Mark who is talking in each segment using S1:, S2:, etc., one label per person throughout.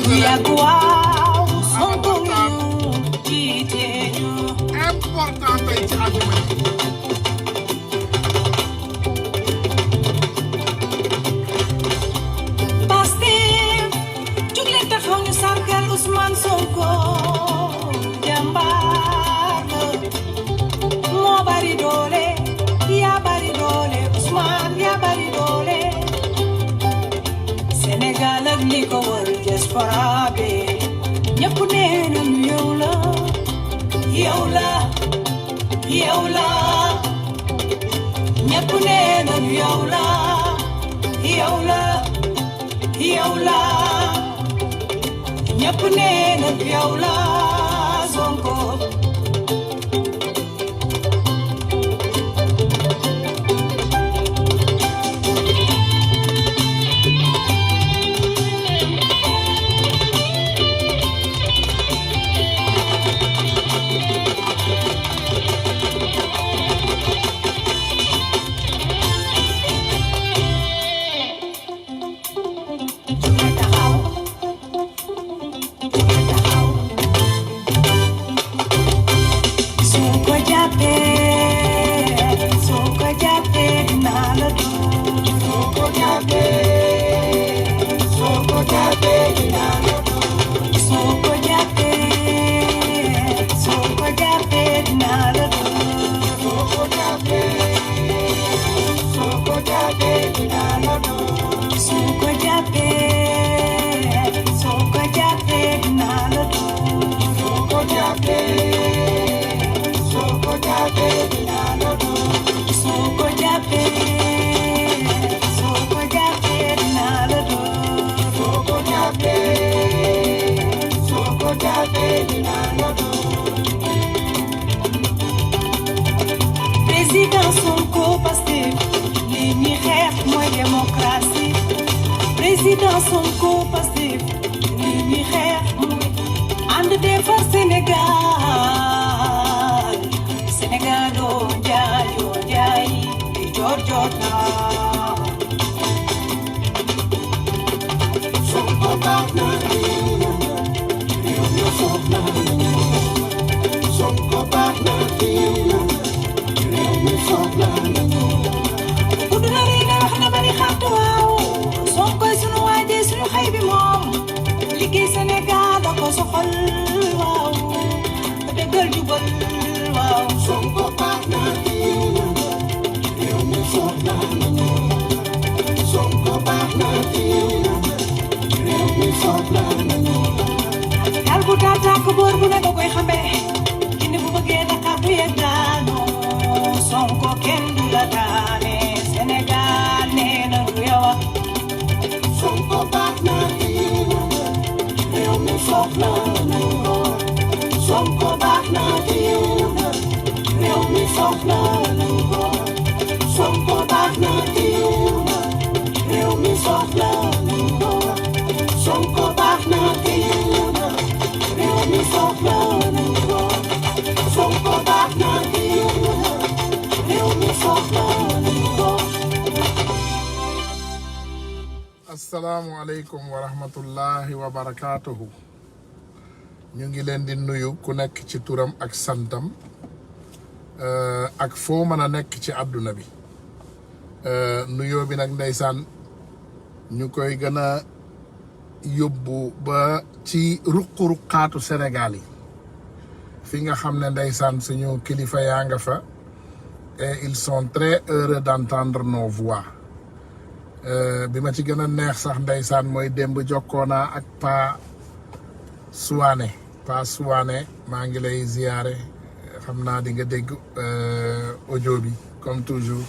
S1: Yagwaaw Sonko ñu jiite ñu.
S2: important tey ci àdduna bi.
S1: Pastef jug leen taxaw ñu sargal Ousmane Sonko jàmbaar la moo bari doole yaa bari doole Ousmane yaa bari doole Sénégal ak li ko wër diaspora bi ñëpp nee nañu yow la yow la yow la ñëpp nee nañu yow la yow la yow la ñëpp nee nañu yow la Sonko Président Sonko Pastef li ñuy xeex mooy démocratie Président Sonko Pastef li ñuy xeex mooy ànd defar Sénégal Sénégal oo jaay di jot na Sonko baax na réew mi foog na Sonko baax na Uduna rina wax na bari xartu waaw Sonko sunu waaje sunu xëy bi moom liggéey Sénégal da ko soxal waaw dëggal jubal waaw Sonko baax na réew mi foog na Sonko baax na réew mi foog na yàlla bu tàkk boor bu ne da koy xambe kini bu bëggee Dakar du yegg daanoo Sonko kenn du la daane Sénégal nee na du yow Sonko baax na réew mi foog na Sonko baax na réew mi foog na Sonko baax na réew mi foog na Sonko baax na réew mi foog na Sonko baax na
S2: assalaamu aleykum wa rahmatullahi wa barakaatuhu. ñu ngi leen di nuyu ku nekk ci turam ak santam ak foo mën a nekk ci àdduna bi nuyoo bi nag ndeysaan ñu koy gën a yóbbu ba ci ruq-ruqaatu Sénégal yi fi nga xam ne ndeysaan suñu kilifa yaa nga fa et ils sont très heureux d'entendre nos voix bi ma ci gën a neex sax ndeysaan mooy démb jokkoonaa ak Pa Suwaane maa ngi lay ziyaare xam naa di nga dégg audio bi comme toujours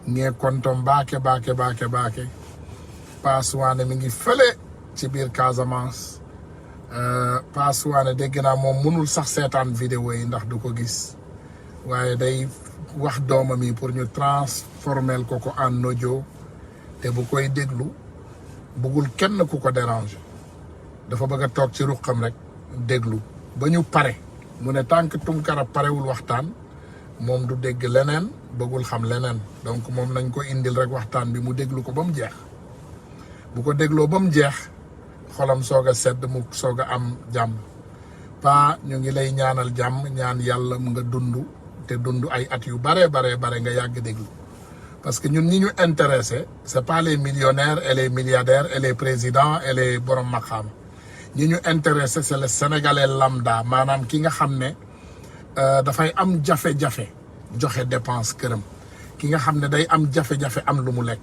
S2: ngee kontom baake Pa Suwaane mi ngi fële ci biir Casamance Pa Suwaane dégg naa moom mënul sax seetaan vidéo yi ndax du ko gis waaye day wax doomam yi pour ñu transformer ko en audio te bu koy déglu bëggul kenn ku ko déranger dafa bëgg a toog ci ruqam rek déglu ba ñu pare mu ne tant que Tunkara parewul waxtaan moom du dégg leneen bëggul xam leneen donc moom nañ ko indil rek waxtaan bi mu déglu ko ba mu jeex bu ko dégloo ba mu jeex xolam soog a sedd mu soog a am jàmm pa ñu ngi lay ñaanal jàmm ñaan yàlla mu nga dund te dund ay at yu bare nga yàgg déglu parce que ñun ñi ñu intéressé c'est pas les millionnaires et les milliardaires et les présidents et les borom maqaam ñi ñu intéressé c'est le sénégalais lambda maanaam ki nga xam ne dafay am jafe-jafe joxe dépense këram ki nga xam ne day am jafe-jafe am lu mu lekk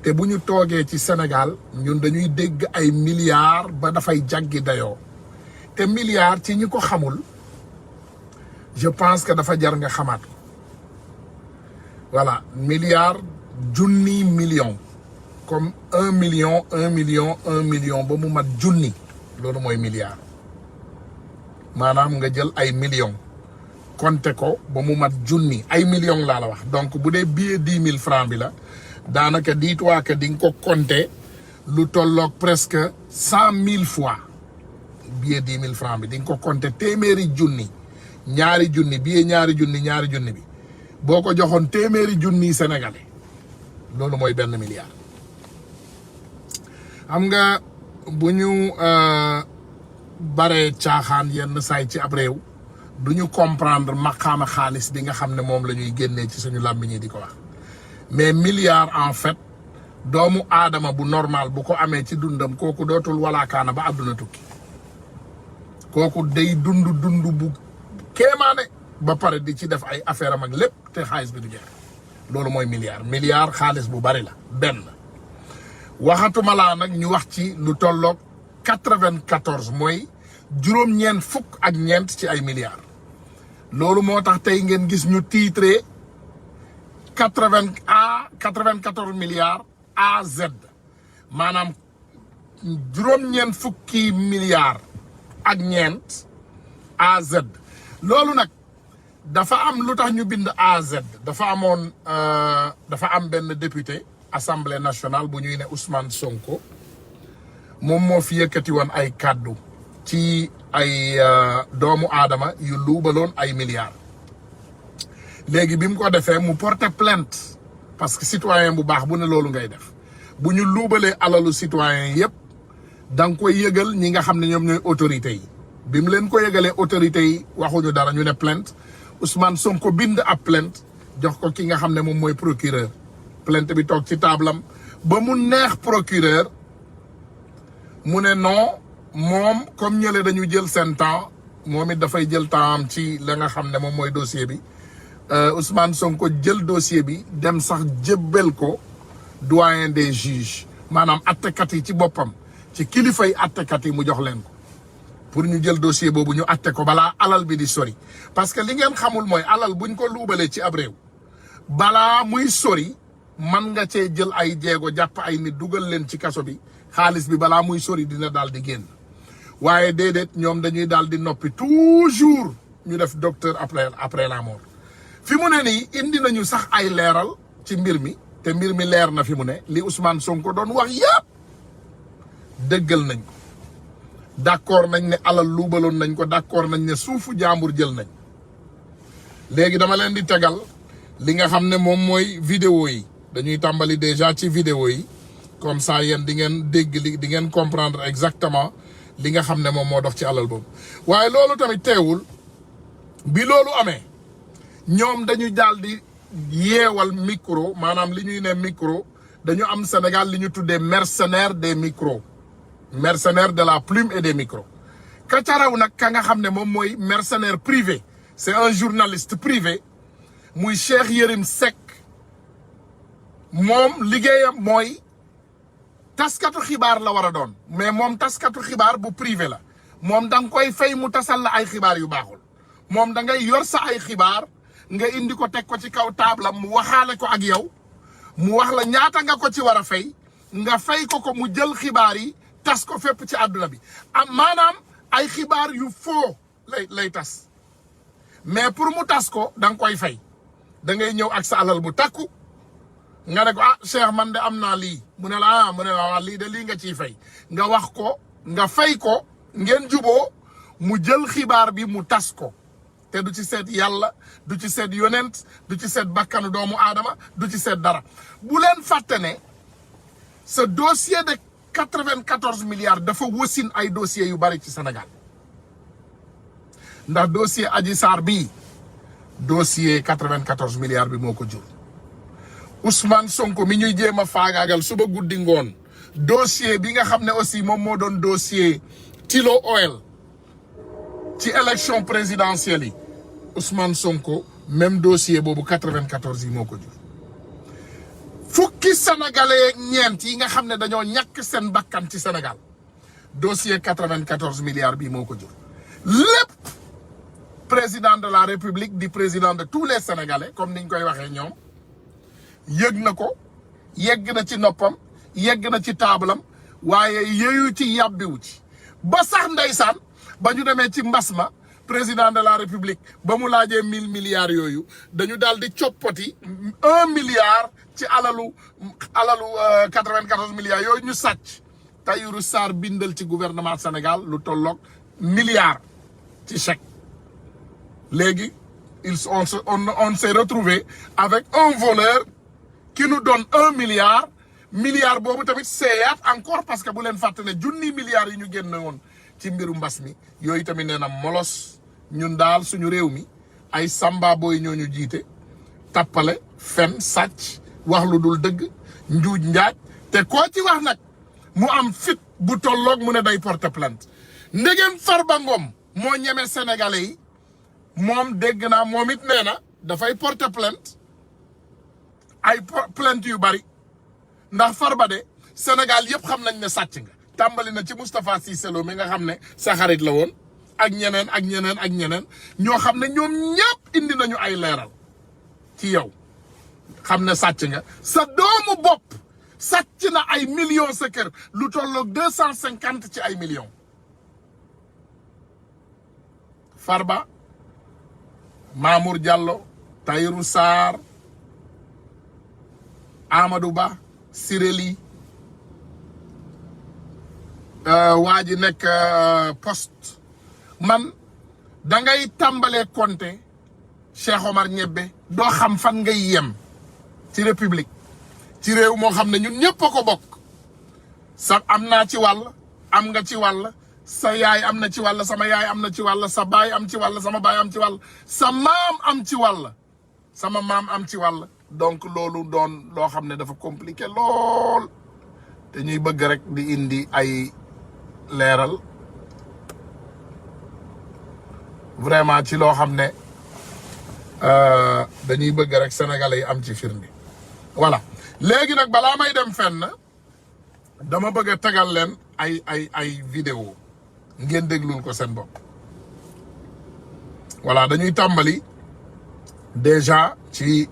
S2: te bu ñu toogee ci Sénégal ñun dañuy dégg ay milliards ba dafay jaggi dayoo te milliards ci ñi ko xamul je pense que dafa jar nga xamaat ko voilà milliard junni million comme 1 million ba mu mat junni loolu mooy milliard maanaam nga jël ay millions compter ko ba mu mat junni ay millions laa la wax donc bu dee billet 10 000 francs bi la daanaka dis-toi que di nga ko compter lu tolloog presque 100 000 fois billet 10 000 francs bi di nga ko compter téeméeri junni ñaari junni billet ñaari junni bi boo ko joxoon téeméeri junni sénégalais loolu mooy benn milliard. xam nga bu ñu baree caaxaan yenn saay ci ab réew du ñu comprendre maqaama xaalis bi nga xam ne moom la ñuy génnee ci suñu làmmiñ yi di ko wax mais milliard en fait doomu aadama bu normal bu ko amee ci dundam kooku dootul walaakaana ba àdduna tukki kooku day dund bu kéemaane ba pare di ci def ay affaire am ak lépp te xaalis bi du jeex loolu mooy milliard xaalis bu bari la benn waxatuma laa nag ñu wax ci lu tolloog 94 mooy juróom-ñeent fukk ak ñeent ci ay milliards loolu moo tax tey ngeen gis ñu titré 94 milliards AZ maanaam juróom-ñeent fukki milliards ak ñeent AZ loolu nag dafa am lu tax ñu bind AZ dafa am benn député assemblée nationale bu ñuy ne Ousmane Sonko moom moo fi yëkkati woon ay kàddu ci ay doomu aadama yu luubaloon ay milliards léegi bi mu ko defee mu porter plainte parce que citoyen bu baax bu ne loolu ngay def bu ñu luubalee alalu citoyen yépp da nga koy yëgal ñi nga xam ne ñoom ñooy autorités yi bi mu leen ko yëgalee autorités yi waxuñu dara ñu ne plainte Ousmane Sonko bind ab plainte jox ko ki nga xam ne moom mooy procureur plainte bi toog ci tablam ba mu neex procureur mu ne non moom comme ñële dañu jël seen temps moom it dafay jël temps am ci la nga xam ne moom mooy dossier bi Ousmane Sonko jël dossier bi dem sax jébbal ko doyen des juges maanaam attekat yi ci boppam ci kilifay attekat yi mu jox leen ko pour ñu jël dossier boobu ñu atte ko balaa alal bi di sori parce que li ngeen xamul mooy alal buñ ko luubalee ci ab réew balaa muy sori man nga cee jël ay jéego jàpp ay nit dugal leen ci kaso bi xaalis bi balaa muy sori dina daal di génn waaye déedéet ñoom dañuy daal di noppi toujours ñu def docteur après la mort fi mu ne nii indi nañu sax ay leeral ci mbir mi te mbir mi leer na fi mu ne li Ousmane Sonko doon wax yëpp dëggal nañ ko d'accord nañ ne alal luubaloon nañ ko d'accord nañ ne suufu jàmbur jël nañ léegi dama leen di tegal li nga xam ne moom mooy vidéo yi dañuy tàmbali déjà ci vidéo yi comme ça yéen di ngeen dégg li di ngeen comprendre exactement li nga xam ne moom moo dox ci alal boobu waaye loolu tamit teewul bi loolu amee ñoom dañu daal di yeewal micro maanaam li ñuy ne micro dañu am Sénégal li ñu tuddee mercenaire des micros mercenaire de la plume et des micros ka ca raw nag ka nga xam ne moom mooy mercenaire privé c'est un journaliste privé muy Cheikh Yérim Seck moom liggéeyam mooy taskatu xibaar la war a doon mais moom taskatu xibaar bu privé la moom da nga koy fay mu tasal la ay xibaar yu baaxul moom da ngay yor sa ay xibaar nga indi ko teg ko ci kaw taabalam mu waxaale ko ak yow mu wax la ñaata nga ko ci war a fay nga fay ko mu jël xibaar yi tas ko fépp ci àdduna bi am maanaam ay xibaar yu faux lay tas mais pour mu tas ko da nga koy fay da ngay ñëw ak sa alal bu takku nga ne ko Cheikh man de am naa lii mu ne la mu ne la lii de lii nga ciy fay nga wax ko nga fay ko ngeen juboo mu jël xibaar bi mu tas ko te du ci seet yàlla du ci seet yonent du ci seet bakkanu doomu aadama du ci seet dara bu leen fàtte ne ce dossier de 94 milliards dafa wasin ay dossiers yu bari ci Sénégal ndax dossier Adji Sarr bii dossier 94 milliards bi moo ko jur Ousmane Sonko mi ñuy jéem a faagaagal suba guddi ngoon dossier bi nga xam ne aussi moom moo doon dossier Tilo Oil ci élection présidentielle yi Ousmane Sonko même dossier boobu 94 yi moo ko jur fukki sénégalais ñeent yi nga xam ne dañoo ñàkk seen bakkan ci Sénégal dossier 94 milliards bi moo ko jur lépp président de la République di président de tous les Sénégalais comme niñ koy waxee ñoom yëg na ko yegg na ci noppam yegg na ci taabalam waaye yéeyu ci yàbbiwu ci ba sax ndeysaan ba ñu demee ci mbas ma président de la République ba mu laajee 1000 milliards yooyu dañu daal di coppati 1 milliard ci alalu 94 milliards yooyu ñu sàcc Tahirou Sarr bindal ci gouvernement Sénégal lu tolloog milliard ci chèque léegi on s'est retrouvé avec un voleur qui nous donne 1 milliard boobu tamit seeyaat encore parce que bu leen fàtte ne junni milliards yi ñu génne woon ci mbiru mbas mi yooyu tamit nee na molos ñun daal suñu réew mi ay samba booy ñoo ñu jiite tappale fen sàcc wax lu dul dëgg njuuj njaaj te koo ci wax nag mu am fit bu tolloog mu ne day porter plainte ndegem Farba Ngom moo ñeme sénégalais yi moom dégg naa moom it nee na dafay porter plainte ay plainte yu bari ndax Farba de Sénégal yëpp xam nañ ne sàcc nga tàmbali na ci Moustapha Cissé Lo mi nga xam ne sa xarit la woon ak ñeneen ak ñeneen ak ñeneen ñoo xam ne ñoom ñëpp indi nañu ay leeral ci yow xam ne sàcc nga sa doomu bopp sàcc na ay millions sa kër lu tolloog 250 ci ay millions Farba Mamour Diallo Tahirou Sarr Amadou Ba Sireli waa ji nekk poste man da ngay tàmbalee compter Cheikh Omar Ñebbe doo xam fan ngay yem ci république ci réew moo xam ne ñun ñëpp a ko bokk sa am naa ci wàll am nga ci wàll sa yaay am na ci wàll sama yaay am na ci wàll sa baay am ci wàll sama baay am ci wàll sa maam am ci wàll sama maam am ci wàll donc loolu doon loo xam ne dafa compliqué lool te ñuy bëgg rek di indi ay leeral vraiment ci loo xam ne dañuy bëgg rek sénégalais yi am ci firnde voilà léegi nag balaa may dem fenn dama bëgg a tegal leen ay vidéo ngeen déglul ko seen bopp voilà dañuy tàmbali déjà ci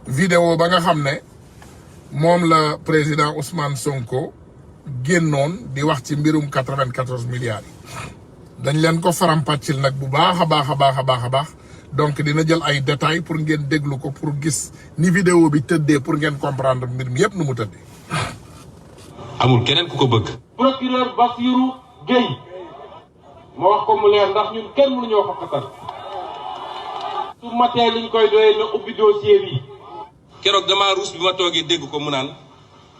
S2: vidéo ba nga xam ne moom la président Ousmane Sonko génnoon di wax ci mbirum 94 milliards yi dañ leen ko farampàccil nag bu baax a baax a baax a baax a baax donc dina jël ay détails pour ngeen déglu ko pour gis ni vidéo bi tëddee pour ngeen comprendre mbir mi yëpp nu mu tëddee.
S3: amul keneen ku ko bëgg.
S4: procureur Bassirou Gueye ma wax ko mu leer ndax ñun kenn mënuñoo ko xatal su matee liñ koy doyee na ubbi dossier bi.
S3: keroog damaa ruus bi ma toogee dégg ko mu naan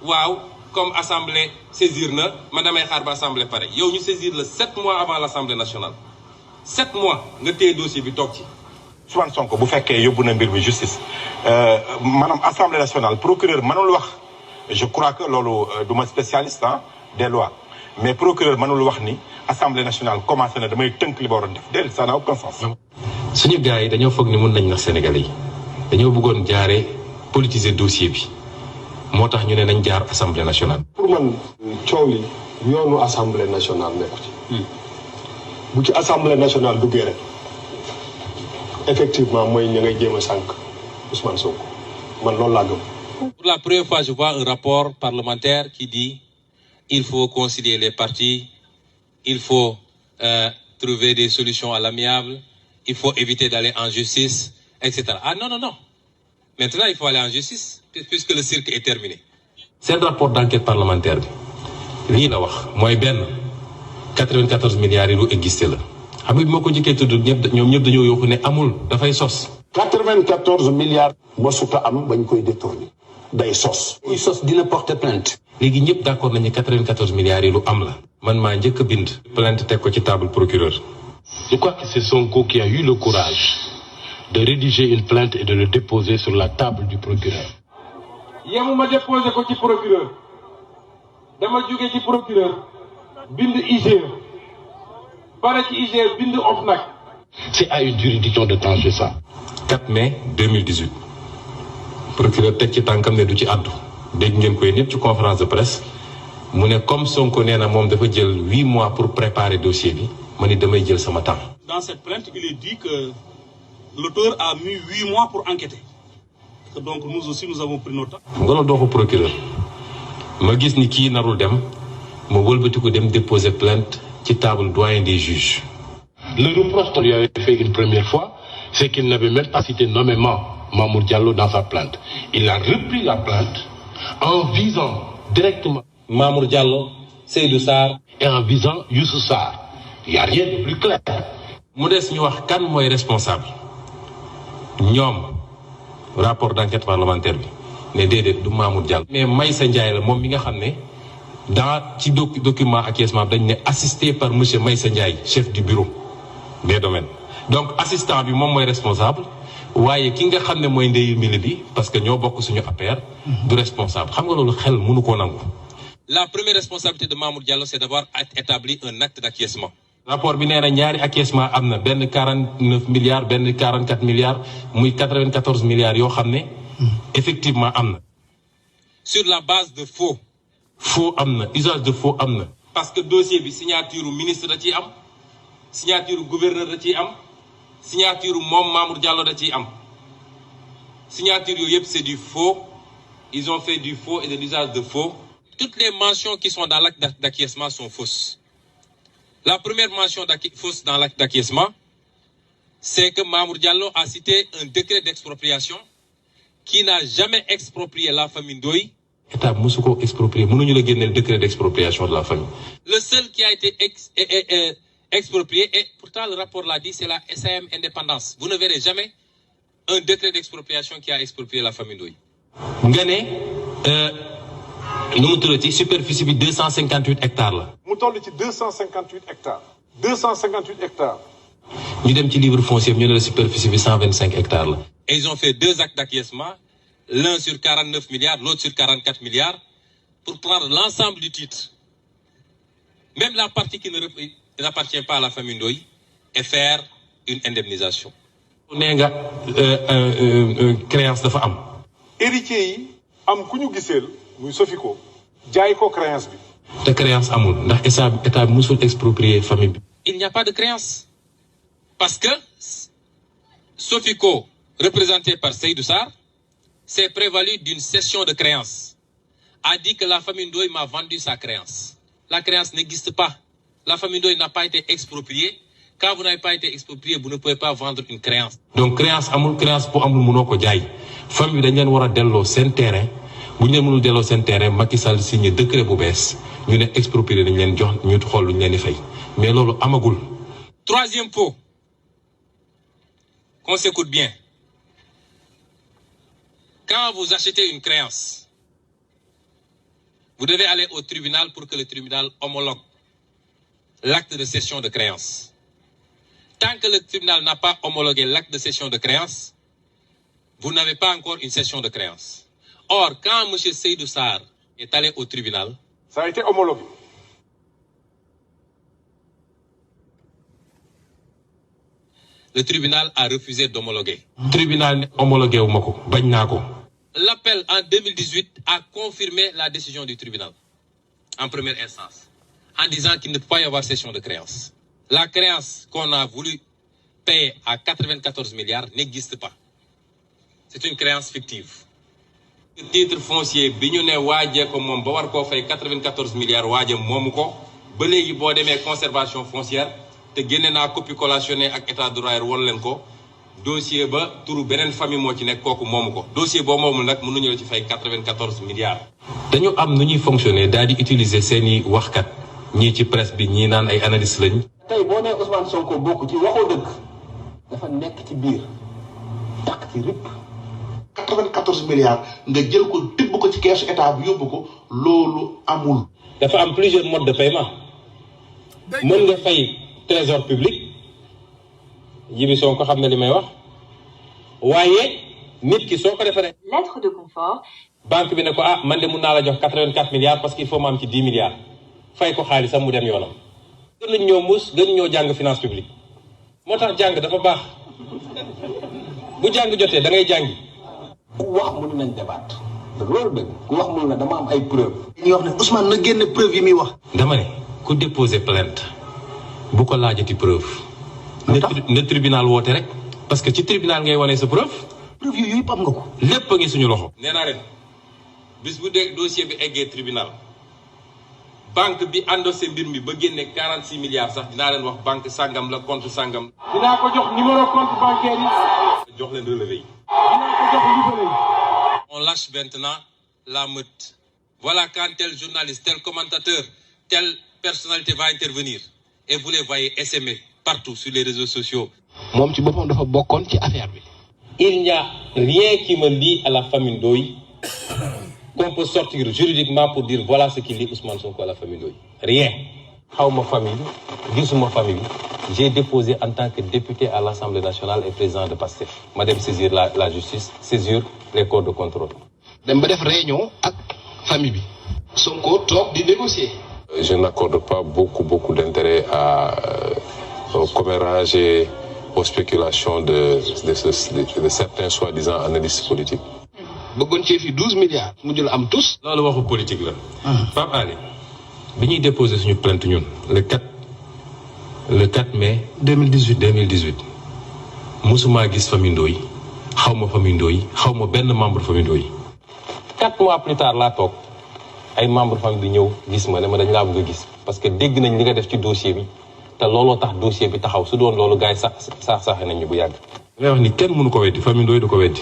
S3: waaw comme assemblée saisir na man damay xaar ba assemblée pare yow ñu saisir la 7 mois avant l' assemblée nationale 7 mois nga téye dossier bi toog ci.
S5: Ousmane Sonko bu fekkee yóbbu na mbir mi justice maanaam assemblée nationale procureur mënul wax je crois que loolu du ma spécialiste des lois mais procureur mënul wax ni assemblée nationale commencé na damay tënk li ba waroon def déedéet ça n'a aucun sens.
S3: suñu gars yi dañoo foog ni mun nañ nax Sénégalais yi dañoo bëggoon jaaree politiser dossier bi moo tax ñu ne nañ jaar assemblée nationale.
S6: pour man coow li yoonu assemblée nationale nekku ci. bu ci assemblée nationale duggee rek effectivement mooy ña ngay jéem a sànq Ousmane Sonko man loolu laa gëm.
S3: Pour la première fois je vois un rapport parlementaire qui dit il faut concilier les partis, il faut trouver des solutions à l'amiable, il faut éviter d'aller en justice, etc. Ah non, non, non. Maintenant, il faut aller en justice, puisque le cirque est terminé. C'est le rapport d'enquête parlementaire. lii la wax mooy benn 94 milliards yi lu existé la xam nga bi ma ko njëkkee tudd ñoom ñëpp dañoo yokku ne amul dafay sos.
S6: 94 milliards. mosuta am bañ koy détourné day sos.
S7: kuy sos dina porter plainte.
S3: léegi ñëpp d'accord nañu 94 milliards yi lu am la. man maa njëkk a bind. plainte teg ko ci table procureur.
S7: Je crois que c'est Sonko qui a eu le courage de rédiger une plainte et de le déposer sur la table du procureur.
S4: yemuma déposé ko ci procureur dama jóge ci procureur bind IGE pare ci IGE bind OFNAC.
S7: C'est à une juridiction de trancher ça.
S3: 4 mai 2018 procureur teg ci tànkam ne du ci àddu dégg ngeen koy nit ci conférence de presse mu ne comme Sonko nee na moom dafa jël 8 mois pour préparer dossier bi ma ni damay jël sama temps.
S8: Dans cette plainte, il est dit que l'auteur a mis 8 mois pour enquêter. Donc nous aussi, nous avons pris notre temps.
S3: nga loolu doo ko procureur ma gis ni kii narul dem ma wëlbati ko dem déposer plainte ci table doyen des juges.
S7: Le reproche qu'on lui avait fait une première fois, c'est qu'il n'avait même pas cité nommément Mamour Diallo dans sa plainte. Il a repris la plainte en visant directement
S3: Mamour Diallo, Seydou Sarr
S7: et en visant Youssou Sarr. Il n'y a rien de plus clair.
S3: mu des ñu wax kan mooy responsable ñoom rapport d'enquête parlementaire bi ne déedéet du Mamour Diallo. mais Maysa Ndiaye la moom mi nga xam ne dans ci document acquiescement dañ ne assisté par monsieur Maysa Ndiaye chef du bureau des domaines donc assistant bi moom mooy responsable waaye ki nga xam ne mooy ndeyu mili bi parce que ñoo bokk suñu affaire du responsable xam nga loolu xel mënu koo nangu. La première responsabilité de Mamour Diallo c'est d'avoir établi un acte d'acquiescement. rapport bi nee na ñaari acquiescement am na benn 49 milliards benn 44 milliards muy 94 milliards yoo xam ne effectivement am na. sur la base de faux. faux am na usage de faux am na. parce que dossier bi signature ministre da ciy am signature gouverneur da ciy am signature moom Mamour Diallo da ciy am signature yooyu yëpp c'est du faux ils ont fait du faux et de l'usage de faux. Toutes les mentions qui sont dans l'acte d'acquiescement sont fausses. La première mention fausse dans l'acte d'acquiescement, c'est que Mamour Diallo a cité un décret d'expropriation qui n'a jamais exproprié la famille Ndoye. État musu ko exproprié mënuñu la génneel décret d'expropriation de la famille. Le seul qui a été exproprié, et pourtant le rapport l'a dit, c'est la SAM Indépendance. Vous ne verrez jamais un décret d'expropriation qui a exproprié la famille Ndoye. nga ne nu mu tuddati superficie bi 258 hectares la.
S6: mu toll ci 258 hectares. 258 hectares.
S3: ñu dem ci livre foncier bi ñu ne la superficie bi 125 hectares la. Et ils ont fait 2 actes d'acquiescement, l'un sur 49 milliards, l'autre sur 44 milliards, pour prendre l'ensemble du titre, même la partie qui n'appartient pas à la famille Ndoye, et faire une indemnisation. nee nga créance dafa am.
S6: héritiers yi am ku ñu giseel muy Sofico jaay ko créance bi.
S3: te créance amul ndax état bi musul exproprier famille bi. Il n'y a pas de créance parce que Sofico, représenté par Seydou Sarr, s'est prévalu d'une cession de créance, a dit que la famille Ndoye m'a vendu sa créance. La créance n'existe pas. La famille Ndoye n'a pas été expropriée. Quand vous n'avez pas été exproprié, vous ne pouvez pas vendre une créance. Donc créance amul créance bu amul mënoo ko jaay famille bi dañ leen war a delloo seen terrain bu ñu leen mënul delloo seen terrain Macky Sall signé décret bu bees ñu ne exproprié dañ leen jox ñu xool lu ñu leen di fay mais loolu amagul. Troisième faux, qu'on s'écoute bien. Quand vous achetez une créance, vous devez aller au tribunal pour que le tribunal homologue l'acte de cession de créance. Tant que le tribunal n'a pas homologué l'acte de cession de créance, vous n'avez pas encore une cession de créance. Or, quand M. Seydou Sarr est allé au tribunal,
S6: ça a été homologué.
S3: Le tribunal a refusé d'homologuer. Le tribunal n'a homologué wu ma ko bañ naa ko. L'appel en 2018 a confirmé la décision du tribunal en première instance en disant qu'il ne peut pas y avoir cession de créance. La créance qu'on a voulu payer à 94 milliards n'existe pas. C'est une créance fictive. Le titre foncier bi ñu ne waajee ko moom ba war koo fay 94 milliards waaje moomu ko ba léegi boo demee conservation foncière te génne naa copie collationnée ak état de droit won leen ko dossier ba turu beneen famille moo ci nekk kooku moomu ko dossier boo moomul nag mënuñu la ci fay 94 milliards. dañu am nu ñuy fonctionner daal di utiliser seeni waxkat ñii ci presse bi ñii naan ay analystes lañ.
S9: tey boo nee Ousmane Sonko bokk ci waxoo dëgg dafa nekk ci biir takk ci rip 94 milliards nga jël ko tibb ko ci keesu état bi yóbbu ko loolu amul.
S3: dafa am plusieurs modes de paiement mën nga fay trésor public Jibi Sonko xam na li may wax waaye nit ki soo ko defaree.
S10: lettre de confort.
S3: banque bi ne ko man de mun naa la jox 84 milliards parce qu'il faut ma am ci 10 milliards fay ko xaalisam mu dem yoonam. gën nañ ñoo muus gën ñoo jàng finance publique moo tax jàng dafa baax bu jàng jotee da ngay jàngi.
S6: ku wax mën nañ débat loolu dëgg ku wax mën na dama am ay preuve dañuy wax ne Ousmane na génne preuve yi muy wax.
S3: dama ne ku déposer plainte bu ko laajati preuve. na tribunal woote rek parce que ci tribunal ngay wane sa preuve.
S6: preuve yooyu yëpp am nga ko.
S3: lépp a ngi suñu loxo. nee naa ren bis bu dee dossier bi eggee tribunal banque bi endossé mbir mi ba génne 46 milliards sax dinaa leen wax banque sangam la compte sangam.
S4: dinaa ko jox numéro compte bancaire yi.
S3: jox leen relevé yi.
S4: dinaa ko jox livret yi.
S3: On lâche maintenant la meute. Voilà quand tel journaliste, tel commentateur, telle personnalité va intervenir. Et vous les voyez essaimer partout sur les réseaux sociaux.
S7: moom ci boppam dafa bokkoon ci affaire bi.
S3: Il n'y a rien qui me lie à la famille Ndoye qu'on peut sortir juridiquement pour dire voilà ce qu'il lie Ousmane Sonko à la famille Ndoye. Rien. Xawma famille bi gisuma famille bi j'ai déposé en tant que député à l'Assemblée nationale et président de PASTEF ma dem saisir la justice saisir les corps de contrôle.
S7: dem ba def réunion ak famille bi. Sonko toog di négocier.
S11: Je n'accorde pas beaucoup d'intérêt au commérage et aux spéculations de certains soi-disant analystes politiques.
S7: bëggoon cee fi 12 milliards. mu jël am tous.
S3: loolu waxu politique la. Pape Alé bi ñuy déposé suñu plainte ñun le 4 mai 2018 musuma gis famille Ndoye xaw ma famille Ndoye xaw ma benn membre famille Ndoye 4 mois plus tard laa toog ay membre famille bi ñëw gis ma ne ma dañ laa bëgg a gis parce que dégg nañ li nga def ci dossier bi te looloo tax dossier bi taxaw su doon loolu gars yi saxe nañ ñu bu yàgg. ngay wax ni kenn mënu ko weddi famille Ndoye du ko weddi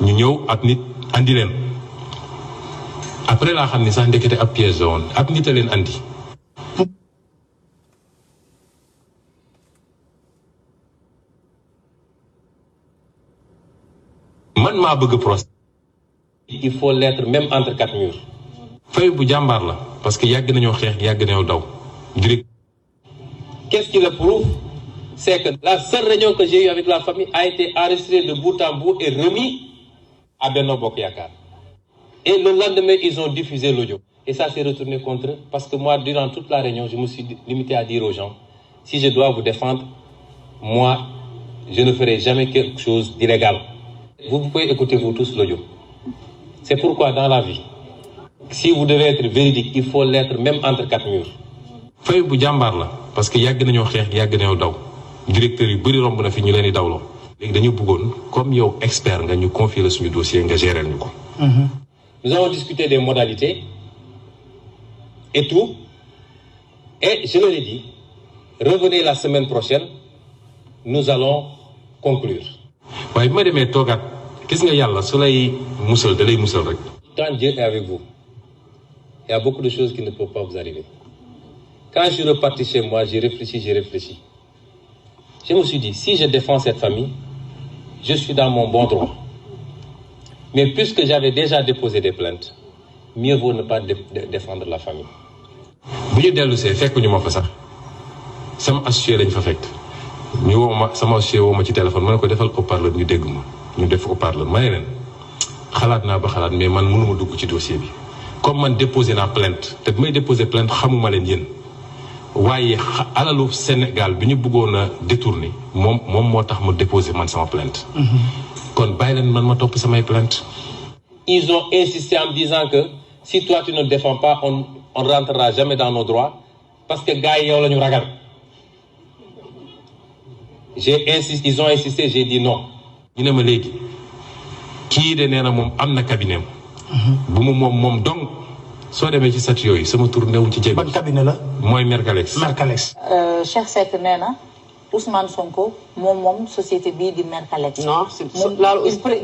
S3: ñu ñëw ak nit andi leen après laa xam ni sax ndekete ab pièce la woon ab nit a leen andi. man maa bëgg procès. il faut l'être même entre 4 murs. fay bu jàmbaar la parce que yàgg nañoo xeex yàgg nañoo daw. direct. Qu'est-ce qui le prouve? C'est que la seule réunion que j'ai eue avec la famille a été enregistrée de bout en bout et remis à Benno Bokk Yakaar. Et le lendemain, ils ont diffusé l'audio. Et ça s'est retourné contre eux parce que moi, durant toute la réunion, je me suis limité à dire aux gens, si je dois vous défendre, moi, je ne ferai jamais quelque chose d'illégal. Vous pouvez écouter vous tous l'audio. C'est pourquoi dans la vie, si vous devez être véridique, il faut l'être même entre 4 murs. fay bu jàmbaar la parce que yàgg nañoo xeex yàgg nañoo daw directeur yu bëri romb na fi ñu leen di dawloo. léegi dañu bëggoon comme yow expert nga ñu confier la suñu dossier nga gérer ñu ko. Nous avons discuté des modalités et tout et je leur ai dit revenez la semaine prochaine nous allons conclure. waaye bi ma demee toogaat gis nga yàlla su lay musal da lay musal rek. Quand Dieu est avec vous il y a beaucoup de choses qui ne peuvent pas vous arriver. Quand je suis reparti chez moi, j'ai réfléchi. Je me suis dit, si je défends cette famille, je suis dans mon bon droit. Mais puisque j'avais déjà déposé des plaintes, mieux vaut ne pas défendre la famille. bu ñu dellu see fekk ñu ma fa sax sama associé lañ fa fekk ñu woo ma sama associé woo ma ci téléphone ma ne ko defal haut-parleur ñu dégg ma ñu def haut-parleur ma ne leen xalaat naa ba xalaat mais man mënuma dugg ci dossier bi comme man déposé naa plainte te bi may déposé plainte xamuma leen yéen. waaye alalu Sénégal bi ñu bëggoon a détourner moom moo tax ma déposer man sama plainte. kon bàyyi leen man ma topp samay plainte. Ils ont insisté en me disant que si toi tu ne défends pas on rentrera jamais dans nos droits parce que gars yi yow la ñu ragal. Ils ont insisté j'ai dit non. ñu ne ma léegi kii de nee na moom am na cabinet bu mu moom donc. soo demee ci sat yooyu sama tur newul ci jéem. ban cabinet la. mooy Mercalex.
S10: Cheikh Seck nee na Ousmane Sonko moom société bii di Mercalex.
S12: non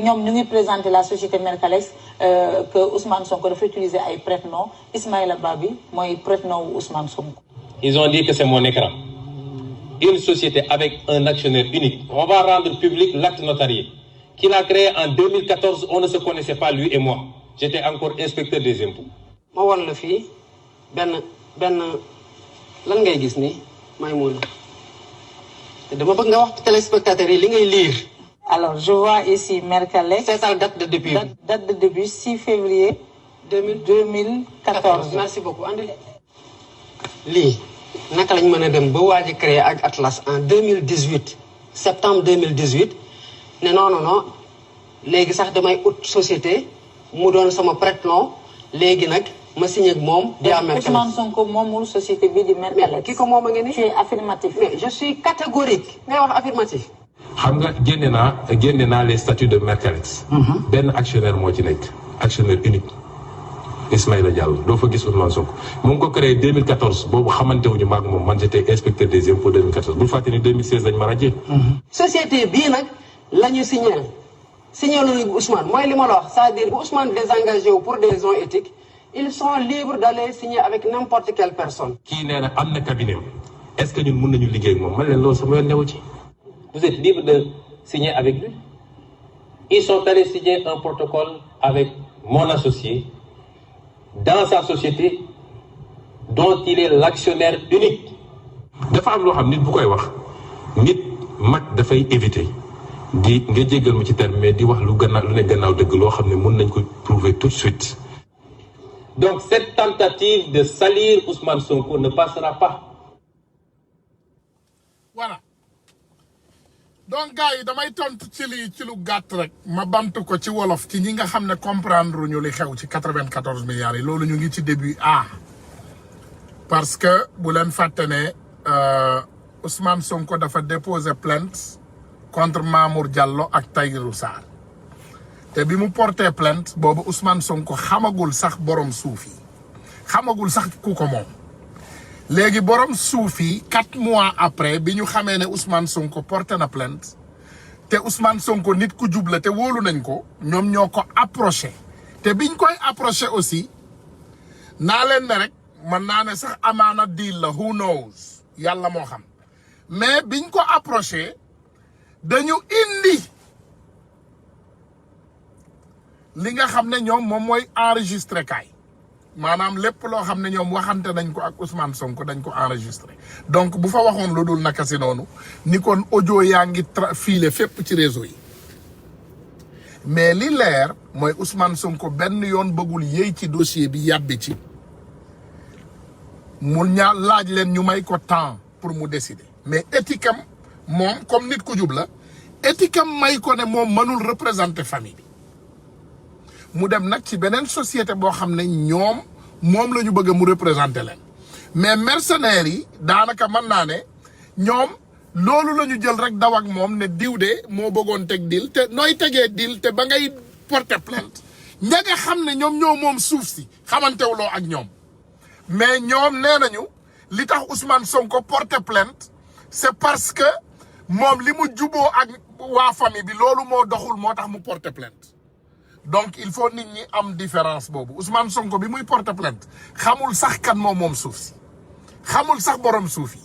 S10: ñoom ñu ngi présenter la société Mercalex que Ousmane Sonko dafa utiliser ay prête-nom Ismaïla Babi mooy prête-nom wu Ousmane Sonko.
S3: Ils ont dit que c'est mon écran. Une société avec un actionnaire unique. On va rendre public l'acte notarié qu'il a créé en 2014, on ne se connaissait pas, lui et moi. J'étais encore inspecteur des impôts.
S12: ma won la fii benn lan ngay gis ni Maïmouna te dama bëgg nga wax téléspectateurs yi li ngay lire.
S10: Alors, je vois ici Mercalès.
S12: C'est sa date de début.
S10: Date de début, 6 février 2014.
S12: Merci beaucoup. Andi lii naka lañ mën a dem ba waaj a créé ak Atlas en 2018 septembre 2018 ne non léegi sax damay ut société mu doon sama prête-nom léegi nag ma signé ak moom. di am Mercalès
S10: Ousmane Sonko moomul société bi di Mercalès.
S12: ki ko moom a ngi nii.
S10: Tu es affirmatif.
S12: Mais je suis catégorique. ngay wax affirmatif.
S11: xam nga génne naa les statuts de Mercalès. benn actionnaire moo ci nekk actionnaire unique Ismaïla Diallo doo fa gis Ousmane Sonko mu ngi ko créé 2014 boobu xamante wuñu maag moom man j'étais inspecteur des impôts 2014 bul fàtte ni 2016 lañ ma rajee.
S12: société bii nag la ñu signé lu Ousmane mooy li ma la wax c'est-à-dire bu Ousmane désengagé wu pour des raisons éthiques ils sont libres d'aller signer avec n'importe quelle personne.
S11: kii nee na am na cabinet est-ce que ñun mën nañu liggéey ak moom man leen loolu sama yoon newu ci.
S3: Vous êtes libre de signer avec lui. Ils sont allés signer un protocole avec mon associé dans sa société dont il est l'actionnaire unique.
S11: dafa am loo xam nit bu koy wax nit mag dafay éviter di nga jéggal mu ci terme mais di wax lu ne gannaaw dëgg loo xam ne mën nañ ko prouver tout de suite.
S3: Donc cette tentative de salir Ousmane Sonko ne passera pas.
S2: Voilà. Donc gars yi damay tontu ci lii ci lu gàtt rek ma bamtu ko ci wolof ci ñi nga xam ne comprendre ñu li xew ci 94 milliards yi loolu ñu ngi ci début A parce que bu leen fàtte ne Ousmane Sonko dafa déposer plainte contre Mamour Diallo ak Tahirou Sarr te bi mu porté plainte boobu Ousmane Sonko xamagul sax borom suuf yi xamagul sax ku ko moom léegi borom suuf yi 4 mois après bi ñu xamee ne Ousmane Sonko porté na plainte te Ousmane Sonko nit ku jubla te wóolu nañ ko ñoom ñoo ko approché te biñ koy approché aussi naa leen ne rek mën naa ne sax amaana deal la who knows yàlla moo xam mais biñ ko approché dañu indi li nga xam ne ñoom moom mooy enregistré kaay maanaam lépp loo xam ne ñoom waxante nañ ko ak Ousmane Sonko dañ ko enregistré donc bu fa waxoon lu dul naka si noonu ni kon audio yaa ngi filé fépp ci réseau yi mais li leer mooy Ousmane Sonko benn yoon bëggul yéey ci dossier bi yàbbi ci mu laaj leen ñu may ko temps pour mu décider mais éthique am moom comme nit ku jub la éthique am may ko ne moom mënul représenter famille bi mu dem nag ci beneen société boo xam ne ñoom moom la ñu bëgg mu représenter leen mais mercenaires yi daanaka mën naa ne ñoom loolu la ñu jël rek daw ak moom ne diw de moo bëggoon teg dil te nooy tegee dil te ba ngay porter plainte ña nga xam ne ñoom ñoo moom suuf si xamantewuloo ak ñoom mais ñoom nee nañu li tax Ousmane Sonko porter plainte c'est parce que moom li mu juboo ak waa famille bi loolu moo doxul moo tax mu porter plainte donc il faut nit ñi am différence boobu Ousmane Sonko bi muy porter plainte xamul sax kan moom suuf si xamul sax borom suuf yi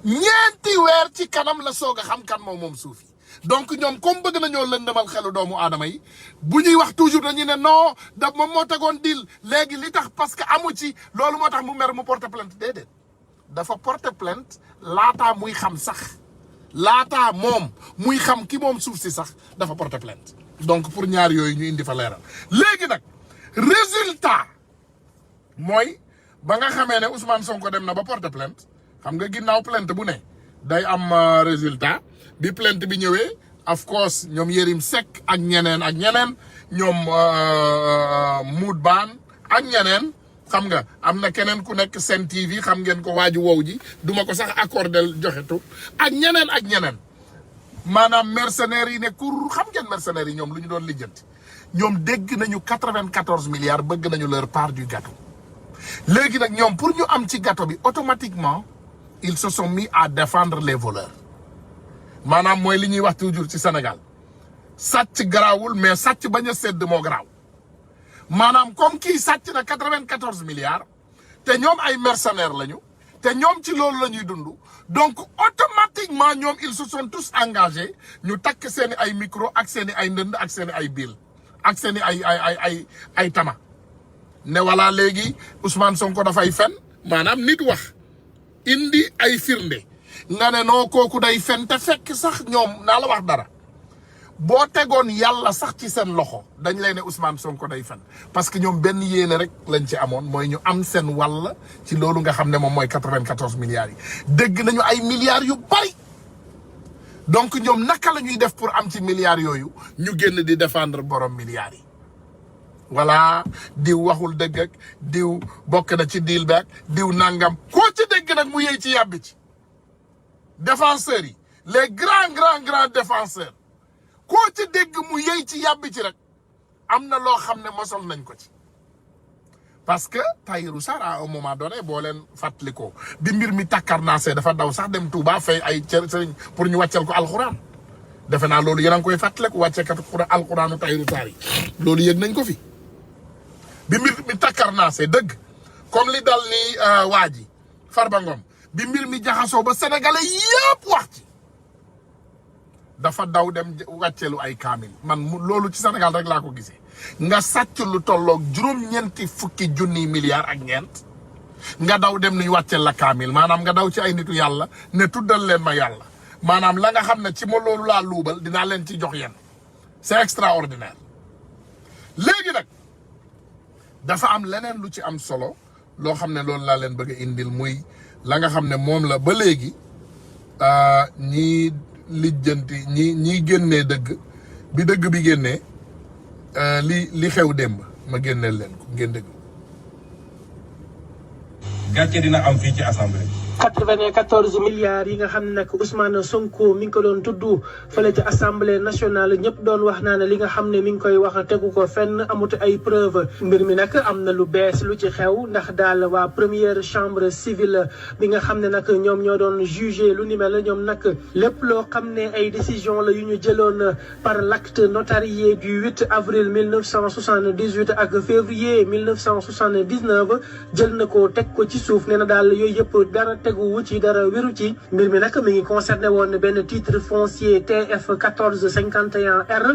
S2: ñeenti weer ci kanam la soog a xam kan moom suuf yi donc ñoom comme bëgg nañoo lëndëmal xelu doomu aadama yi bu ñuy wax toujours dañuy ne non da moom moo tegoon dil léegi li tax parce que amu ci loolu moo tax mu mer mu porter plainte déedéet dafa porter plainte laataa muy xam sax laataa moom muy xam ki moom suuf si sax dafa porter plainte donc pour ñaar yooyu ñu indi fa leeral léegi nag résultat mooy ba nga xamee ne Ousmane Sonko dem na ba porter plainte xam nga ginnaaw plainte bu ne day am résultat bi plainte bi ñëwee of course ñoom Yérim Seck ak ñeneen ñoom Mout Bane ak ñeneen xam nga am na keneen ku nekk Sen TV xam ngeen ko waaju wow ji duma ko sax accordel joxe tu ak ñeneen maanaam mercenaires yi ne kur xam ngeen mercenaires yi ñoom lu ñu doon lijjanti ñoom dégg nañu 94 milliards bëgg nañu leur part du gâteau léegi nag ñoom pour ñu am ci gâteau bi automatiquement ils se sont mis à défendre les voleurs maanaam mooy li ñuy wax toujours ci Sénégal sàcc garaawul mais sàcc bañ a sédd moo garaaw maanaam comme kii sàcc na 94 milliards te ñoom ay mercenaires lañu te ñoom ci loolu la ñuy dund donc automatiquement ñoom ils se sont tous engagés ñu takk seeni ay micro ak seeni ay ndënd ak seeni ay biil ak seeni ay tama ne voilà léegi Ousmane Sonko dafay fen maanaam nit wax indi ay firnde nga ne noo kooku day fen te fekk sax ñoom naa la wax dara boo tegoon yàlla sax ci seen loxo dañ lay ne Ousmane Sonko day fen parce que ñoom benn yéene rek lañ ci amoon mooy ñu am seen wàll ci loolu nga xam ne moom mooy 94 milliards yi dégg nañu ay milliards yu bari donc ñoom naka la ñuy def pour am ci milliards yooyu ñu génn di défendre borom milliards yi voilà diw waxul dëgg ak diw bokk na ci deal back diw nangam koo ci dégg nag mu yey ci yàbbi ci défenseurs yi les grands défenseurs koo ci dégg mu yey ci yàbbi ci rek am na loo xam ne mosal nañ ko ci parce que Tahirou Sarr à un moment donné boo leen fàttalikoo bi mbir mi takkarnaasee dafa daw sax dem Touba fay ay sëriñ pour ñu wàccal ko alxuraan defe naa loolu yéen a ngi koy fàttaliku wàcceekat alxuraanu Tahirou Sarr yi loolu yëg nañ ko fi bi mbir mi takkarnaasee dëgg comme li dal ni waa ji Farba Ngom bi mbir mi jaxasoo ba sénégalais yëpp wax ci dafa daw dem wàcceelu ay kaamil man loolu ci Sénégal rek laa ko gisee nga sàcc lu tolloog juróom-ñeenti fukki junniy milliards ak ñeent nga daw dem nuy wàcceel la kaamil maanaam nga daw ci ay nitu yàlla ne tuddal leen ma yàlla maanaam la nga xam ne ci ma loolu laa luubal dinaa leen ci jox yéen c'est extraordinaire. léegi nag dafa am leneen lu ci am solo loo xam ne loolu laa leen bëgg a indil muy la nga xam ne moom la ba léegi ñii lijjanti ñi génnee dëgg bi dëgg bi génnee li xew démb ma génneel leen ko ngeen dëgg.
S13: gàcce dina am fii ci assemblée.
S14: 94 milliards yi nga xam ne nag Ousmane Sonko mi ngi ko doon tudd fële ci assemblée nationale ñëpp doon wax naa ne li nga xam ne mi ngi koy wax tegu ko fenn amut ay preuve mbir mi nag am na lu bees lu ci xew ndax daal waa première chambre civile bi nga xam ne nag ñoom ñoo doon jugé lu ni mel ñoom nag lépp loo xam ne ay décision la yu ñu jëloon par l'acte notarié du 8 avril 1978 ak février 1979 jël na ko teg ko ci suuf nee na daal yooyu yëpp dara tegu wu ci dara wéru ci mbir mi nag mi ngi concerné woon benn titre foncier TF 1451R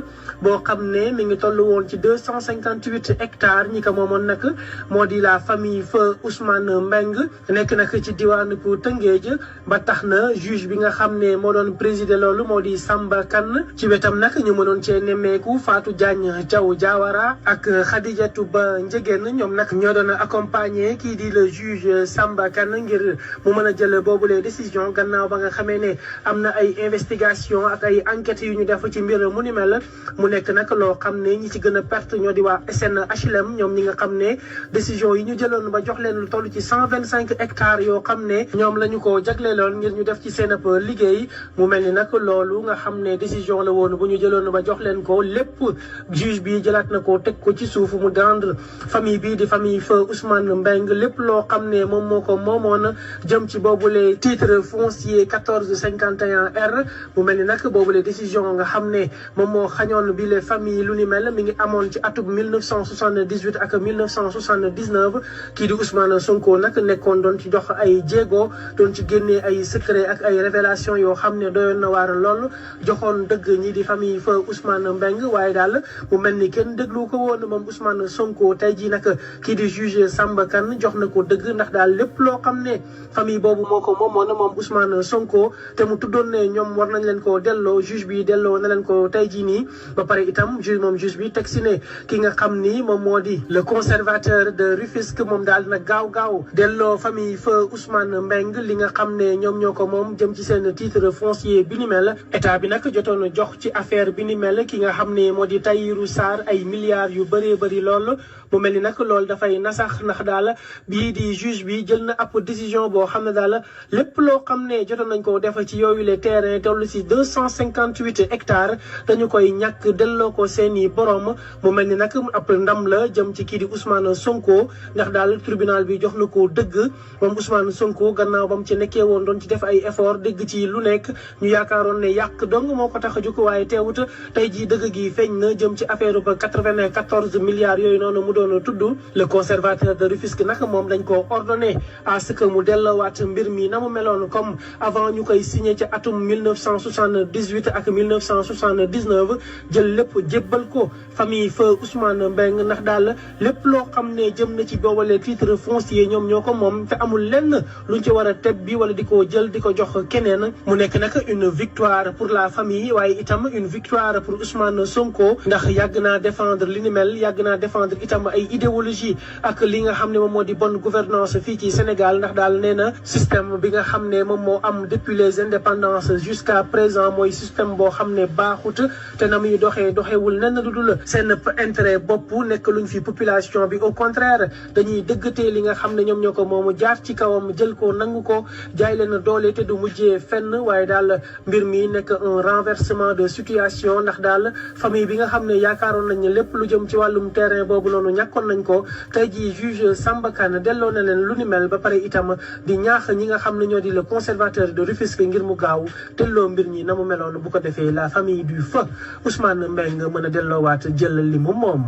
S14: boo xam ne mi ngi toll woon ci 258 hectares ñi ko moomoon nag moo di la famille feu Ousmane Mbeng nekk nag ci diwaanu bu Tëngéej ba tax na juge bi nga xam ne moo doon présider loolu moo di Samba Kane ci wetam nag ñu mënoon cee nemmeeku Fatou Diagne Diaw Diawara ak Khadijatou Ba Njegéen ñoom nag ñoo doon accompagner kii di le juge Samba Kane ngir mu mën a jël boobu les décisions gannaaw ba nga xamee ne am na ay investigation ak ay enquêtes yu ñu def ci mbir mu ni mel mu nekk nag loo xam ne ñi ci gën a perte ñoo di waa SNHLM ñoom ñi nga xam ne décision yi ñu jëloon ba jox leen lu toll ci 125 hectares yoo xam ne ñoom la ñu ko jagleeloon ngir ñu def ci seen ab liggéey mu mel ni nag loolu nga xam ne décision la woon bu ñu jëloon ba jox leen ko lépp juge bi jëlaat na ko teg ko ci suuf mu dendre famille bii di famille feu Ousmane Mbeng lépp loo xam ne moom moo ko moomoon jëm ci boobule titre foncier 1451R mu mel ni nag boobule décision nga xam ne moom moo xañoon bi les familles lu ni mel mi ngi amoon ci atum 1978 ak 1979 kii di Ousmane Sonko nag nekkoon doon ci jox ay jéego doon ci génnee ay secret ak ay révélation yoo xam ne doyoon na waar lool joxoon dëgg ñi di famille fa Ousmane Mbeng waaye daal mu mel ni kenn déglu ko woon moom Ousmane Sonko tey jii nag kii di juge Samba Kane jox na ko dëgg ndax daal lépp loo xam ne famille boobu moo ko moomoon moom Ousmane Sonko te mu tuddoon ne ñoom war nañ leen ko delloo juge bi delloo na leen ko tey jii nii ba pare itam juge bi teg si ne ki nga xam ni moom moo di le conservateur de Rufisque moom daal na gaaw delloo famille feu Ousmane Mbeng li nga xam ne ñoom ñoo ko moom jëm ci seen titre foncier bi ni mel état bi nag jotoon jox ci affaire bi ni mel ki nga xam ne moo di Tahirou Sarr ay milliards yu bëree bëri lool mu mel ni nag loolu dafay nasax ndax daal bii di juge bi jël na ab décision boo xam ne daal lépp loo xam ne jotoon nañ ko def ci yooyu les terrains toll si 258 hectares dañu koy ñàkk delloo ko seeni borom mu mel ni nag ab ndam la jëm ci kii di Ousmane Sonko ndax daal tribunal bi jox na ko dëgg moom Ousmane Sonko gannaaw ba mu ci nekkee woon doon ci def ay effort dëgg ci lu nekk ñu yaakaaroon ne yàq dong moo ko tax a jóg waaye teewut tey jii dëgg gi feeñ na jëm ci affaire ba 94 milliards yooyu noonu mu doon tudd le conservateur de Rufisque nag moom dañ ko ordonné à ce que mu delloowaat dellowaat mbir mi na mu meloon comme avant ñu koy signé ci atum 1978 ak 1979 jël lépp jébbal ko famille feu Ousmane Mbengue ndax daal lépp loo xam ne jëm na ci boobale titre foncier ñoom ñoo ko moom te amul lenn luñ ci war a teb bi wala di ko jël di ko jox keneen mu nekk nag une victoire pour la famille waaye itam une victoire pour Ousmane Sonko ndax yàgg naa défendre li ni mel yàgg naa défendre itam ay idéologie ak li nga xam ne moom moo di bonne gouvernance fii ci Sénégal ndax daal nee na système bi nga xam ne moom moo am depuis les indépendances jusqu'à présent mooy système boo xam ne baaxut te na muy doxewul nenn du dul seen intérêt bopp nekk luñ fi population bi au contraire dañuy dëggatee li nga xam ne ñoom ñoo ko moomu jaar ci kawam jël ko nangu ko jaay leen doole te du mujjee fenn waaye daal mbir mi nekk un renversement de situation ndax daal famille bi nga xam ne yaakaaroon nañ ne lépp lu jëm ci wàllum terrain boobu noonu ñàkkoon nañ ko tey jii juge Samba Kane delloo na leen lu ni mel ba pare itam di ñaax ñi nga xam ne ñoo di le conservateur de Rufisque ngir mu gaaw delloo mbir ñi na mu meloon bu ko defee la famille du feu Ousmane Mbengue mën a delloowaat jël li mu moom.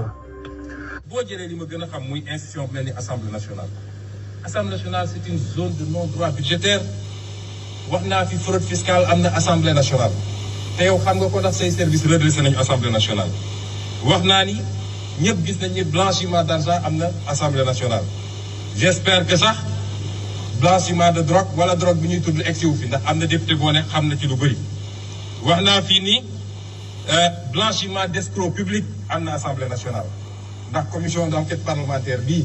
S13: boo jëlee li ma gën a xam muy institution bu mel ni assemblée nationale. assemblée nationale c'est une zone de non-droit budgétaire wax naa fi fraude fiscale am na assemblée nationale te yow xam nga ko ndax say service redressé nañu assemblée nationale. wax naa ni ñëpp gis nañ ni blanchiment d'argent am na assemblée nationale. j'espère que sax blanchiment de drogue wala drogue bi ñuy tudd egsi wu fi ndax am na député boo ne xam na ci lu bëri. wax naa fii ni blanchiment d'escrocs publics am na assemblée nationale ndax commission d'enquête parlementaire bii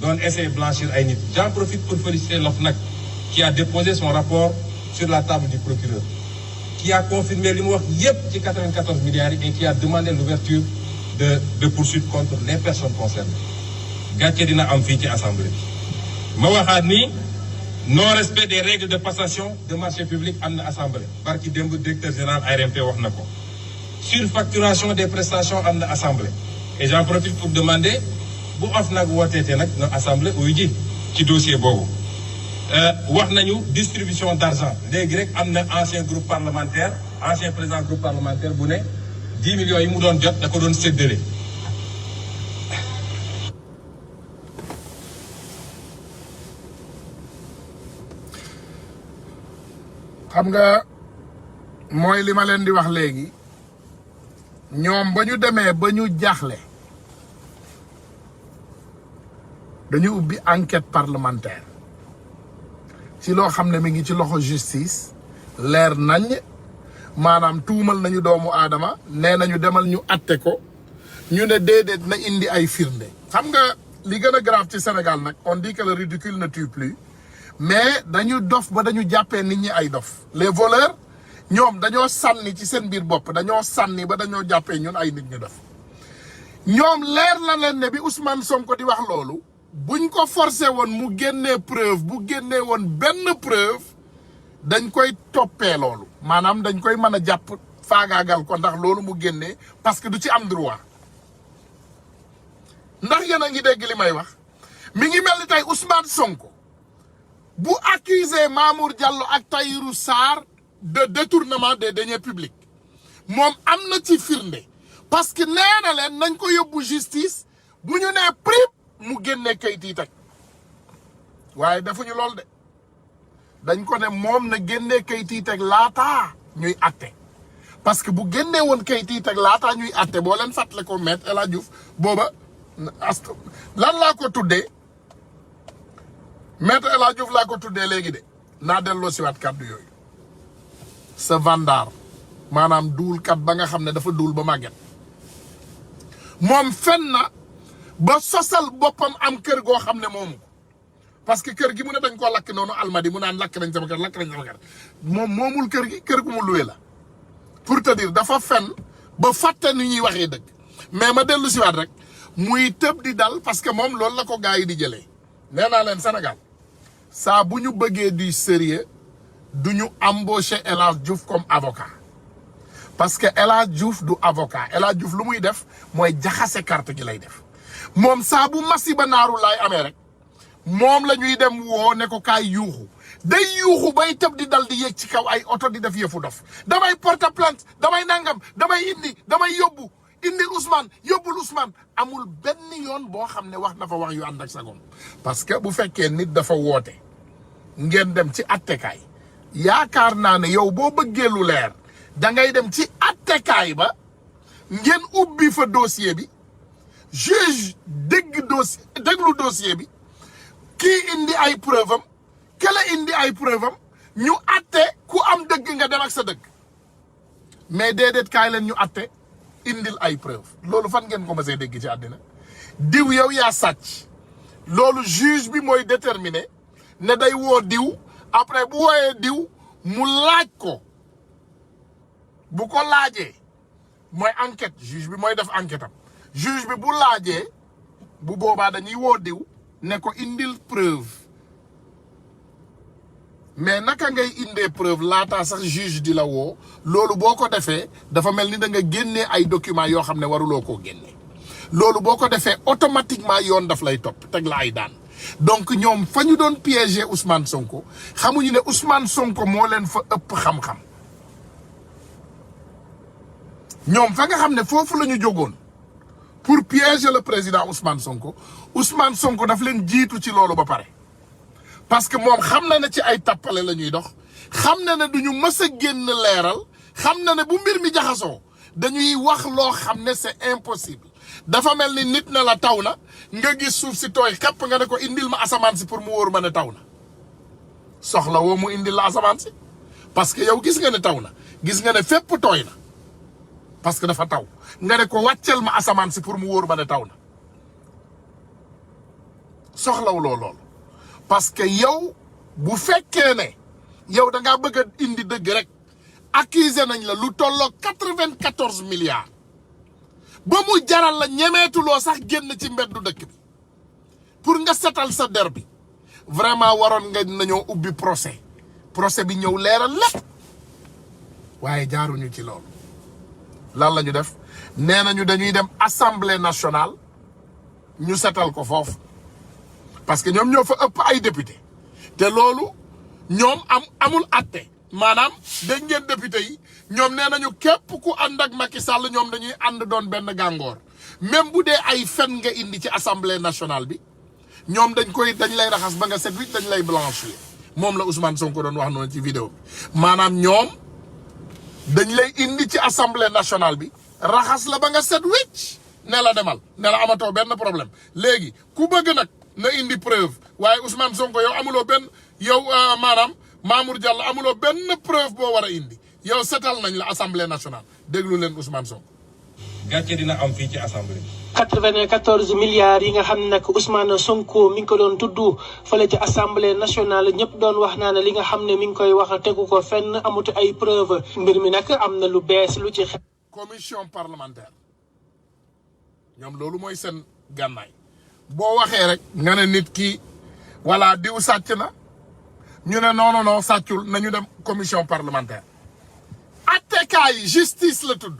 S13: doon essayer blanchir ay nit. J'en profite pour féliciter l'OFNAC qui a déposé son rapport sur la table du procureur, qui a confirmé li mu wax yépp ci 94 milliards et qui a demandé l'ouverture de poursuites contre les personnes concernées. gàcce dina am fii ci assemblée bi. ma waxaat ni non respect des règles de passation de marché public am na assemblée barki démb directeur général ARMP wax na ko. surfacturation des prestations am na assemblée et j'en profite pour demander bu OFNAC wooteetee nag na assemblée uyu ji ci dossier boobu. wax nañu distribution d'argent léegi rek am na ancien groupe parlementaire ancien président groupe parlementaire bu ne 10 millions yi mu doon jot da ko doon séddale.
S2: xam nga mooy li ma leen di wax léegi ñoom ba ñu demee ba ñu jaaxle dañu ubbi enquête parlementaire ci loo xam ne mi ngi ci loxo justice leer nañ maanaam tuumal nañu doomu aadama nee nañu demal ñu atte ko ñu ne déedéet na indi ay firnde. xam nga li gën a grave ci Sénégal nag on dit que le ridicule ne tue plus mais dañu dof ba dañu jàppee nit ñi ay dof. les voleurs ñoom dañoo sànni ci seen biir bopp dañoo sànni ba dañoo jàppee ñun ay nit ñu dof ñoom leer na leen ne bi Ousmane Sonko di wax loolu buñ ko forcé woon mu génnee preuve bu génnee woon benn preuve dañ koy toppee loolu maanaam dañ koy mën a jàpp faagaagal ko ndax loolu mu génnee parce que du ci am droit ndax yéen a ngi dégg li may wax mi ngi mel ni tey Ousmane Sonko bu accusé Mamour Diallo ak Tahirou Sarr de détournement des deniers publics moom am na ci firnde parce que nee na leen nañ ko yóbbu justice bu ñu nee prip mu génne kayit yi teg waaye defuñu lool de dañ ko ne moom na génne kayit yi teg laataa ñuy atte parce que bu génnee woon kayit yi teg laataa ñuy atte boo leen fàttale ko Maître El Hadji Diouf booba lan laa ko tuddee Maître El Hadji Diouf laa ko tuddee léegi de naa delloo si waat kàddu yooyu sa vandar maanaam duulkat ba nga xam ne dafa duul ba màgget moom fen na ba sosal boppam am kër goo xam ne moomu ko parce que kër gi mu ne dañ koo lakk noonu almadi mu naan lakk nañ sama kër lakk nañ sama kër moom moomul kër gi kër gu mu luwe la pour te dire dafa fen ba fàtte ni ñuy waxee dëgg mais ma dellu si waat rek muy tëb di dal parce que moom loolu la ko gars yi di jëlee nee naa leen Sénégal saa bu ñu bëggee du sérieux du ñu embaucher El Hadji Diouf comme avocat parce que El Hadji Diouf du avocat El Hadji Diouf lu muy def mooy jaxase carte gi lay def moom saa bu masiba naaru laay amee rek moom la ñuy dem woo ne ko kaay yuuxu day yuuxu bay tëb di dal di yéeg ci kaw ay oto di def yëfu dof damay porter plainte damay nangam damay indi damay yóbbu indi Ousmane yóbbul Ousmane amul benn yoon boo xam ne wax na fa wax yu ànd ak sagom parce que bu fekkee nit dafa woote ngeen dem ci attekaay yaakaar naa ne yow boo bëggee lu leer da ngay dem ci attekaay ba ngeen ubbi fa dossier bi juge déglu dossier bi kii indi ay preuve am kële indi ay preuve am ñu atte ku am dëgg nga dem ak sa dëgg mais déedéet kaay leen ñu atte indil ay preuve loolu fan ngeen ko mësee dégg ci àddina diw yow yaa sàcc loolu juge bi mooy déterminer ne day woo diw après bu wooyee diw mu laaj ko bu ko laajee mooy enquête juge bi mooy def enquête am juge bi bu laajee bu boobaa dañuy woo diw ne ko indil preuve mais naka ngay indee preuve laataa sax juge di la woo loolu boo ko defee dafa mel ni da nga génnee ay documents yoo xam ne waruloo koo génne loolu boo ko defee automatiquement yoon daf lay topp teg la ay daan donc ñoom fa ñu doon piéger Ousmane Sonko xamuñu ne Ousmane Sonko moo leen fa ëpp xam-xam ñoom fa nga xam ne foofu la ñu jógoon pour piéger le président Ousmane Sonko daf leen jiitu ci loolu ba pare parce que moom xam na ne ci ay tappale la ñuy dox xam na ne duñu mës a génn leeral xam na ne bu mbir mi jaxasoo dañuy wax loo xam ne c'est impossible dafa mel ni nit na la taw na nga gis suuf si tooy képp nga ne ko indil ma asamaan si pour mu wóor ma ne taw na soxla woo mu indil la asamaan si parce que yow gis nga ne taw na gis nga ne fépp tooy na parce que dafa taw nga ne ko wàccel ma asamaan si pour mu wóor ma ne taw na soxlawuloo loolu parce que yow bu fekkee ne yow da ngaa bëgg a indi dëgg rek accusé nañ la lu tolloo 94 milliards ba mu jaral la ñemeetuloo sax génn ci mbeddu dëkk bi pour nga setal sa der bi vraiment waroon nga nañoo ubbi procès bi ñëw leeral lépp waaye jaaruñu ci loolu lan la ñu def nee nañu dañuy dem assemblée nationale ñu setal ko foofu parce que ñoom ñoo fa ëpp ay député te loolu ñoom amul atte maanaam dégg ngeen député yi ñoom nee nañu képp ku ànd ak Macky Sall ñoom dañuy ànd doon benn gàngoor même bu dee ay fen nga indi ci assemblée nationale bi ñoom dañ lay raxas ba nga set wicc dañ lay blanchir moom la Ousmane Sonko doon wax noonu ci vidéo bi maanaam ñoom dañ lay indi ci assemblée nationale bi raxas la ba nga set wicc ne la demal ne la amatoo benn problème léegi ku bëgg nag na indi preuve waaye Ousmane Sonko yow amuloo benn yow maanaam Mamour Diallo amuloo benn preuve boo war a indi yow setal nañ la assemblée nationale déglu leen Ousmane Sonko.
S13: gàcce dina am fii ci assemblée.
S14: 94 milliards yi nga xam ne nag Ousmane Sonko mi ngi ko doon tudd fële ci assemblée nationale ñëpp doon wax naa ne li nga xam ne mi ngi koy wax tegu ko fenn amut ay preuve mbir mi nag am na lu bees lu ci xew.
S2: commission parlementaire ñoom loolu mooy seen gànnaay boo waxee rek nga ne nit ki wala diw sàcc na ñu ne non sàccul nañu dem commission parlementaire attekaay justice la tudd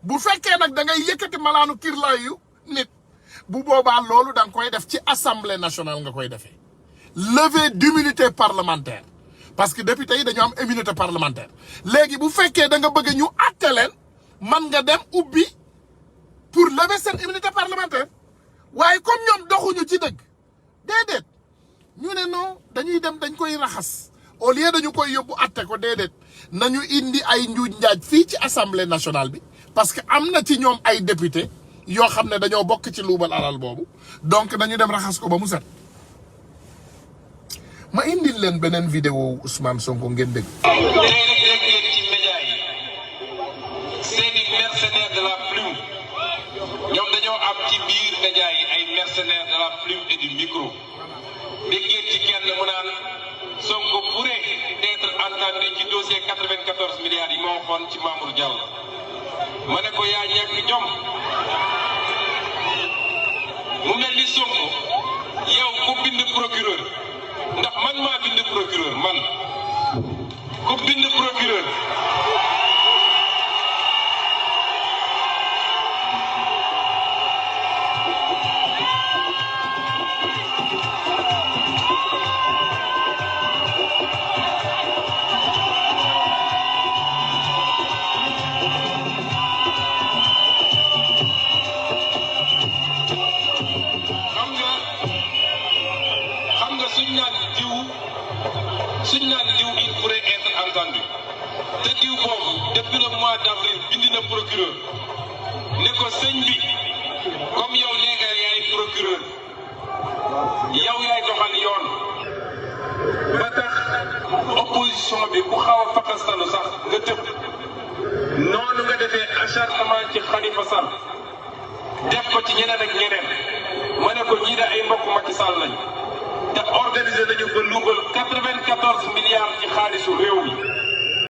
S2: bu fekkee nag da ngay yëkkati malaanu kirlaayu nit bu boobaa loolu da nga koy def ci assemblée nationale nga koy defee levée d'immunité parlementaire parce que député yi dañu am immunité parlementaire léegi bu fekkee da nga bëgg ñu atte leen man nga dem ubbi pour lever seen immunité parlementaire waaye comme ñoom doxuñu ci dëgg déedéet ñu ne non dañuy dem dañ koy raxas au lieu dañu koy yóbbu atte ko déedéet nañu indi ay njuuj njaaj fii ci assemblée nationale bi parce que am na ci ñoom ay député yoo xam ne dañoo bokk ci luubal alal boobu donc nañu dem raxas ko ba mu set ma indil leen beneen vidéo Ousmane Sonko ngeen dégg.
S15: seeni mercenaires de la plume ñoom dañoo am ci biir média yi ay mercenaires de la plume et du micro dégg ngeen ci kenn mu naan Sonko pourrait être entendu ci dossier 94 milliards yi moo waxoon ci Mamour Diallo ma ne ko yaa ñàkk jom mu mel ni Sonko yow ku bind procureur ndax man maa bind procureur man ku bind procureur procureur ne ko sëñ bi comme yow nee nga yaay procureur yow yaay doxal yoon ba tax opposition bi ku xaw a faqastalu sax nga tëb noonu nga defee acharnement ci Khalifa Sall def ko ci ñeneen ak ñeneen ma ne ko ñii de ay mbokk Macky Sall lañ te organisé nañu ba luubal 94 milliards